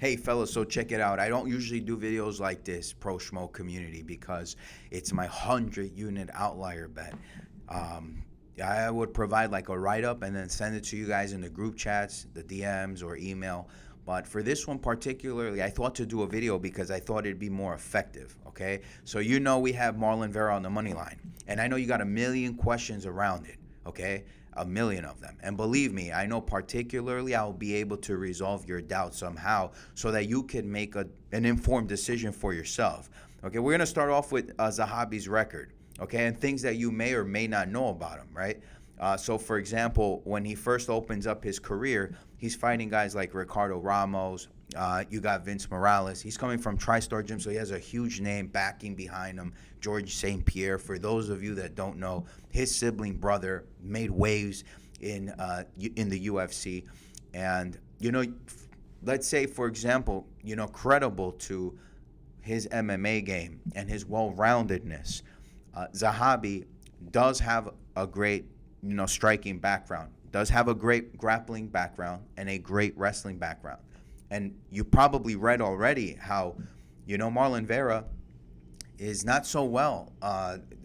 Hey fellas, so check it out. I don't usually do videos like this, Pro Schmo community, because it's my 100 unit outlier bet. I would provide like a write up and then send it to you guys in the group chats, the DMs, or email. But for this one particularly, I thought to do a video because I thought it'd be more effective. Okay, so we have Marlon Vera on the money line, and I know you got a million questions around it. Okay, a million of them. And believe me, I know particularly I'll be able to resolve your doubts somehow so that you can make an informed decision for yourself. Okay, we're going to start off with Zahabi's record, okay, and things that you may or may not know about him, right? So, for example, when he first opens up his career, he's fighting guys like Ricardo Ramos. You got Vince Morales. He's coming from TriStar Gym, so he has a huge name backing behind him. George St. Pierre, for those of you that don't know, his sibling brother made waves in the UFC. And, let's say, for example, credible to his MMA game and his well-roundedness, Zahabi does have a great striking background, does have a great grappling background and a great wrestling background. And you probably read already how, Marlon Vera is not so well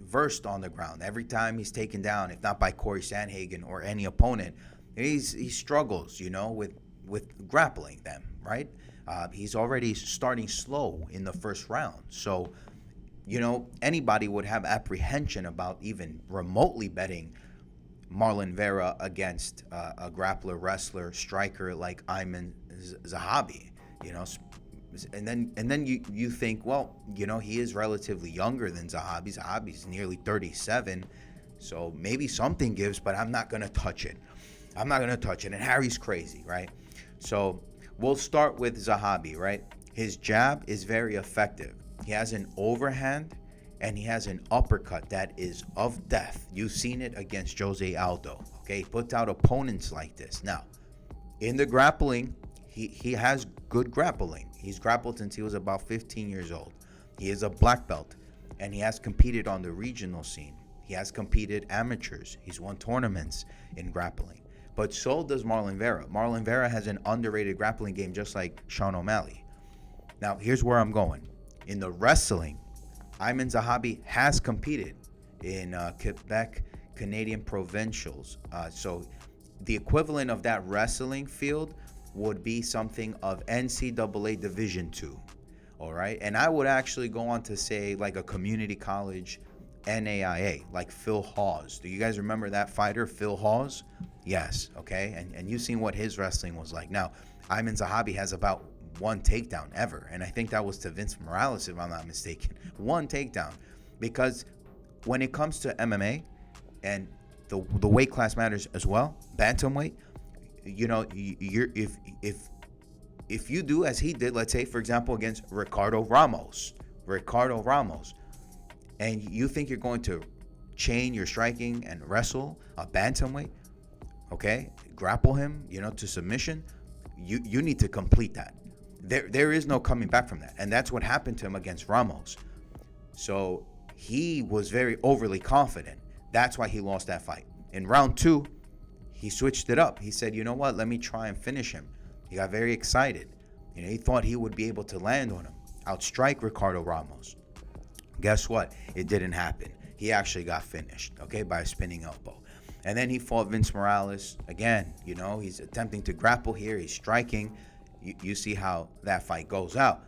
versed on the ground. Every time he's taken down, if not by Corey Sandhagen or any opponent, he struggles, with grappling them, right? He's already starting slow in the first round. So, anybody would have apprehension about even remotely betting Marlon Vera against a grappler, wrestler, striker like Aieman Zahabi, and then you think, well, he is relatively younger than Zahabi. Zahabi's nearly 37, so maybe something gives, but I'm not gonna touch it. And Harry's crazy, right? So we'll start with Zahabi, right? His jab is very effective. He has an overhand and he has an uppercut that is of death. You've seen it against Jose Aldo. Okay, he puts out opponents like this. Now, in the grappling, he has good grappling. He's grappled since he was about 15 years old. He is a black belt, and he has competed on the regional scene. He has competed amateurs. He's won tournaments in grappling. But so does Marlon Vera. Marlon Vera has an underrated grappling game, just like Sean O'Malley. Now, here's where I'm going. In the wrestling, Aieman Zahabi has competed in Quebec Canadian Provincials. So the equivalent of that wrestling field would be something of NCAA Division II. All right. And I would actually go on to say like a community college NAIA, like Phil Hawes. Do you guys remember that fighter, Phil Hawes? Yes. Okay. And you've seen what his wrestling was like. Now, Aieman Zahabi has about one takedown ever, and I think that was to Vince Morales, if I'm not mistaken. One takedown. Because when it comes to MMA, and the weight class matters as well, bantamweight, if you do as he did, let's say for example against Ricardo Ramos, and you think you're going to chain your striking and wrestle a bantamweight, okay, grapple him, to submission, you need to complete that. There is no coming back from that. And that's what happened to him against Ramos. So he was very overly confident. That's why he lost that fight. In round 2, he switched it up. He said, you know what, let me try and finish him. He got very excited. He thought he would be able to land on him, outstrike Ricardo Ramos. Guess what? It didn't happen. He actually got finished, okay, by a spinning elbow. And then he fought Vince Morales. Again, he's attempting to grapple here. He's striking. You see how that fight goes out.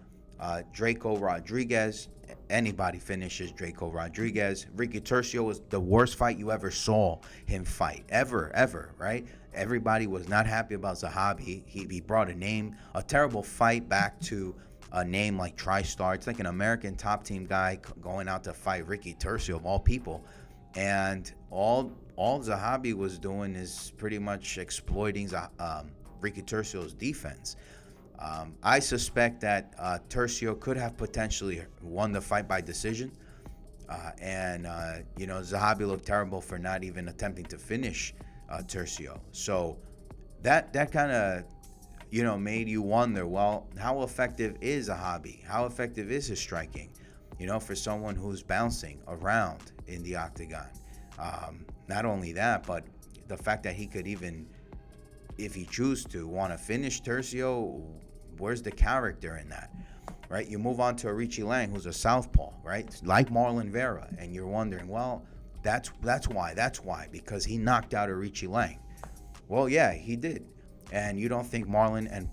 Draco Rodriguez, anybody finishes Draco Rodriguez. Ricky Turcio was the worst fight you ever saw him fight. Ever, right? Everybody was not happy about Zahabi. He brought a terrible fight back to a name like TriStar. It's like an American top team guy going out to fight Ricky Turcio, of all people. And all Zahabi was doing is pretty much exploiting Ricky Turcio's defense. I suspect that Turcio could have potentially won the fight by decision. Zahabi looked terrible for not even attempting to finish Turcio. So that kind of, made you wonder, well, how effective is Zahabi? How effective is his striking? For someone who's bouncing around in the octagon. Not only that, but the fact that he could even, if he chooses to, want to finish Turcio, Where's the character in that? Right? You move on to Arichi Lang, who's a southpaw, right? Like Marlon Vera, and you're wondering, well, that's why, because he knocked out Arichi Lang. Well, yeah, he did. And you don't think Marlon and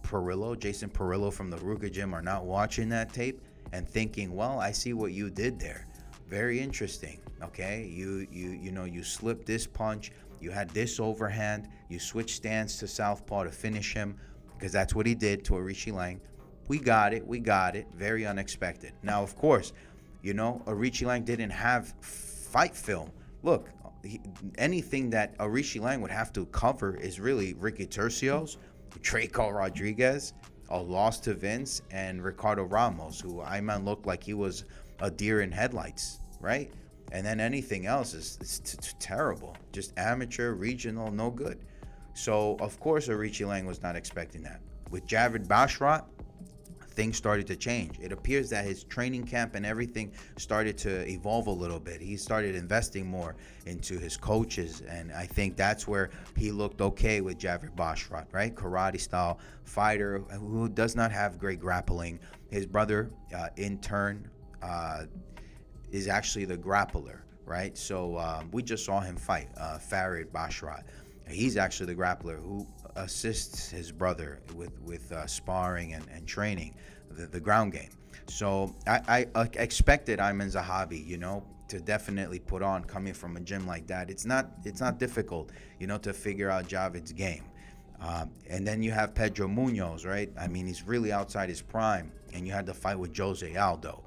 Jason Perillo from the Ruka Gym are not watching that tape and thinking, well, I see what you did there. Very interesting. Okay, you slipped this punch, you had this overhand, you switched stance to southpaw to finish him, because that's what he did to Arichi Lang. We got it. Very unexpected. Now, of course, Arichi Lang didn't have fight film. Look, anything that Arichi Lang would have to cover is really Ricky Tercios, Draco Rodriguez, a loss to Vince, and Ricardo Ramos, who Aieman looked like he was a deer in headlights, right? And then anything else is terrible. Just amateur, regional, no good. So, of course, Arichi Lang was not expecting that. With Javid Bashrat, things started to change. It appears that his training camp and everything started to evolve a little bit. He started investing more into his coaches, and I think that's where he looked okay with Javid Bashrat, right? Karate style fighter who does not have great grappling. His brother, in turn, is actually the grappler, right? So we just saw him fight Farid Bashrat. He's actually the grappler who assists his brother with sparring and training the ground game. So I expected Aieman Zahabi, to definitely put on, coming from a gym like that. It's not difficult, to figure out Javid's game. And then you have Pedro Munoz, right? I mean, he's really outside his prime, and you had to fight with Jose Aldo.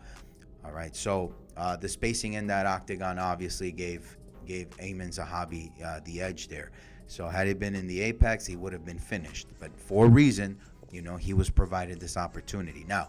All right, so the spacing in that octagon obviously gave Aieman Zahabi the edge there. So had it been in the Apex, he would have been finished. But for a reason, he was provided this opportunity. Now,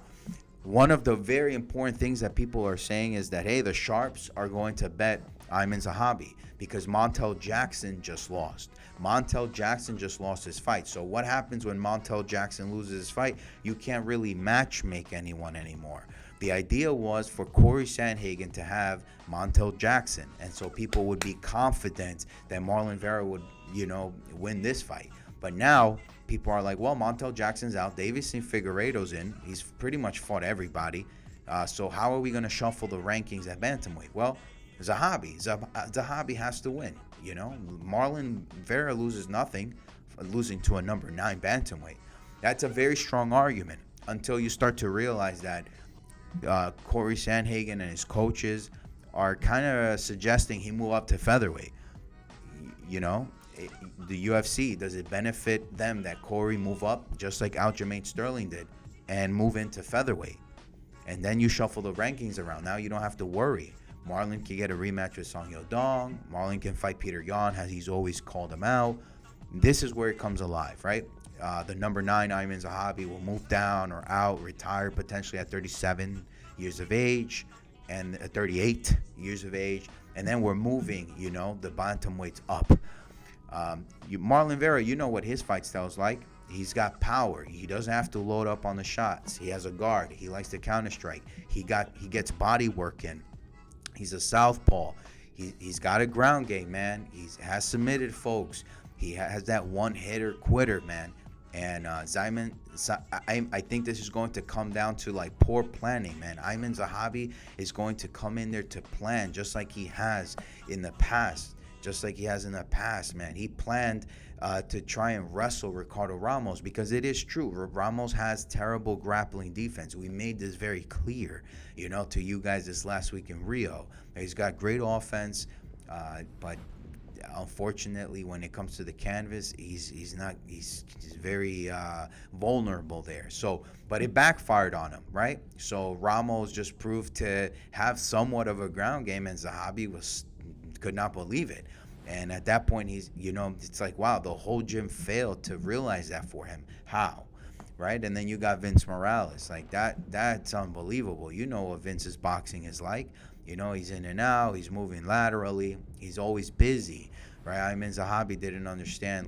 one of the very important things that people are saying is that, hey, the Sharps are going to bet Aieman Zahabi because Montel Jackson just lost. Montel Jackson just lost his fight. So what happens when Montel Jackson loses his fight? You can't really match make anyone anymore. The idea was for Corey Sandhagen to have Montel Jackson, and so people would be confident that Marlon Vera would, win this fight. But now people are like, well, Montel Jackson's out, Deiveson Figueiredo's in. He's pretty much fought everybody. So how are we going to shuffle the rankings at bantamweight? Well, Zahabi has to win. Marlon Vera loses nothing, losing to a number 9 bantamweight. That's a very strong argument until you start to realize that Corey Sandhagen and his coaches are kind of suggesting he move up to featherweight. The UFC, does it benefit them that Corey move up just like Aljamain Sterling did and move into featherweight? And then you shuffle the rankings around. Now you don't have to worry. Marlon can get a rematch with Song Yadong. Marlon can fight Peter Yan, as he's always called him out. This is where it comes alive, right? The number 9, Aieman Zahabi, will move down or out, retire potentially at 37 years of age and 38 years of age. And then we're moving, the bantamweights up. Marlon Vera, you know what his fight style is like. He's got power. He doesn't have to load up on the shots. He has a guard. He likes to counter strike. He gets body work in. He's a southpaw. He's got a ground game, man. He has submitted folks. He has that one hitter quitter, man. And I think this is going to come down to like poor planning, man. Aieman Zahabi is going to come in there to plan just like he has in the past. Man. He planned to try and wrestle Ricardo Ramos because it is true. Ramos has terrible grappling defense. We made this very clear, to you guys this last week in Rio. He's got great offense, but unfortunately, when it comes to the canvas, he's very vulnerable there. So, but it backfired on him, right? So Ramos just proved to have somewhat of a ground game, and Zahabi could not believe it. And at that point, it's like, wow, the whole gym failed to realize that for him. How? Right? And then you got Vince Morales. Like that's unbelievable. You know what Vince's boxing is like. He's in and out. He's moving laterally. He's always busy, right? Aieman Zahabi didn't understand,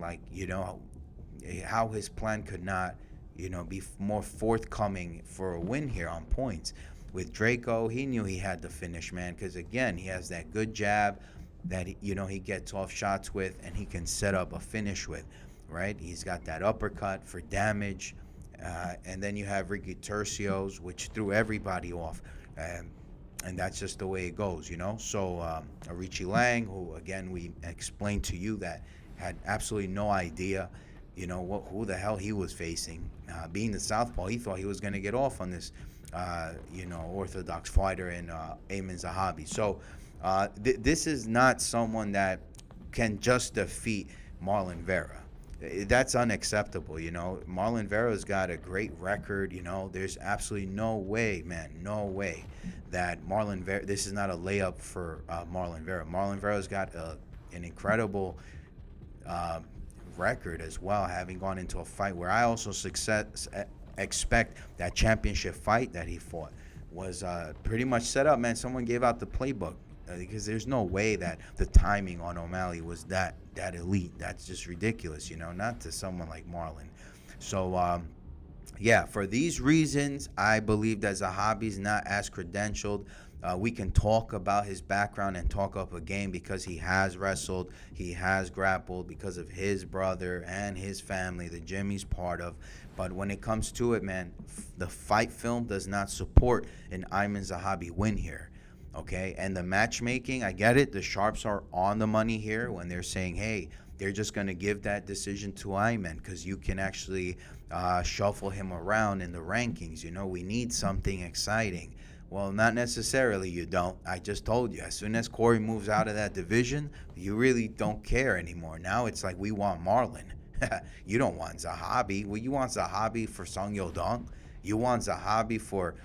how his plan could not, be more forthcoming for a win here on points. With Draco, he knew he had to finish, man, because, again, he has that good jab that, he gets off shots with and he can set up a finish with, right? He's got that uppercut for damage. And then you have Ricky Tercios, which threw everybody off. And that's just the way it goes, you know. So Richie Lang, who again we explained to you that had absolutely no idea, you know, who the hell he was facing. Being the southpaw, he thought he was going to get off on this, you know, orthodox fighter in Aieman Zahabi. So this is not someone that can just defeat Marlon Vera. That's unacceptable, you know. Marlon Vera's got a great record, you know. There's absolutely no way, man, no way that Marlon Vera, this is not a layup for Marlon Vera. Marlon Vera's got an incredible record as well, having gone into a fight where I also expect that championship fight that he fought was pretty much set up, man. Someone gave out the playbook. Because there's no way that the timing on O'Malley was that elite. That's just ridiculous, you know, not to someone like Marlon. So, yeah, for these reasons, I believe that Zahabi's not as credentialed. We can talk about his background and talk up a game because he has wrestled, he has grappled because of his brother and his family, the gym he's part of. But when it comes to it, man, the fight film does not support an Aieman Zahabi win here. Okay, and the matchmaking, I get it. The sharps are on the money here when they're saying, hey, they're just going to give that decision to Aieman because you can actually shuffle him around in the rankings. You know, we need something exciting. Well, not necessarily, you don't. I just told you, as soon as Corey moves out of that division, you really don't care anymore. Now it's like we want Marlon. You don't want Zahabi. Well, you want Zahabi for Song Yodong. You want Zahabi for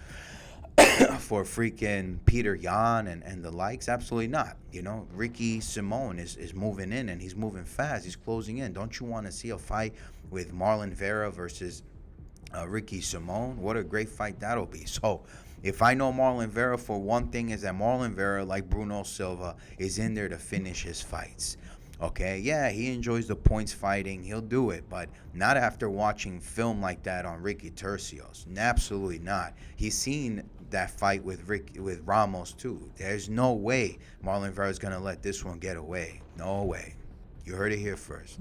freaking Peter Yan and the likes? Absolutely not. You know, Ricky Simone is moving in, and he's moving fast. He's closing in. Don't you want to see a fight with Marlon Vera versus Ricky Simone? What a great fight that'll be. So if I know Marlon Vera for one thing, is that Marlon Vera, like Bruno Silva, is in there to finish his fights. Okay, yeah, he enjoys the points fighting. He'll do it, but not after watching film like that on Ricky Tercios. Absolutely not. He's seen that fight with Ramos too. There's no way Marlon Vera is gonna let this one get away. No way. You heard it here first.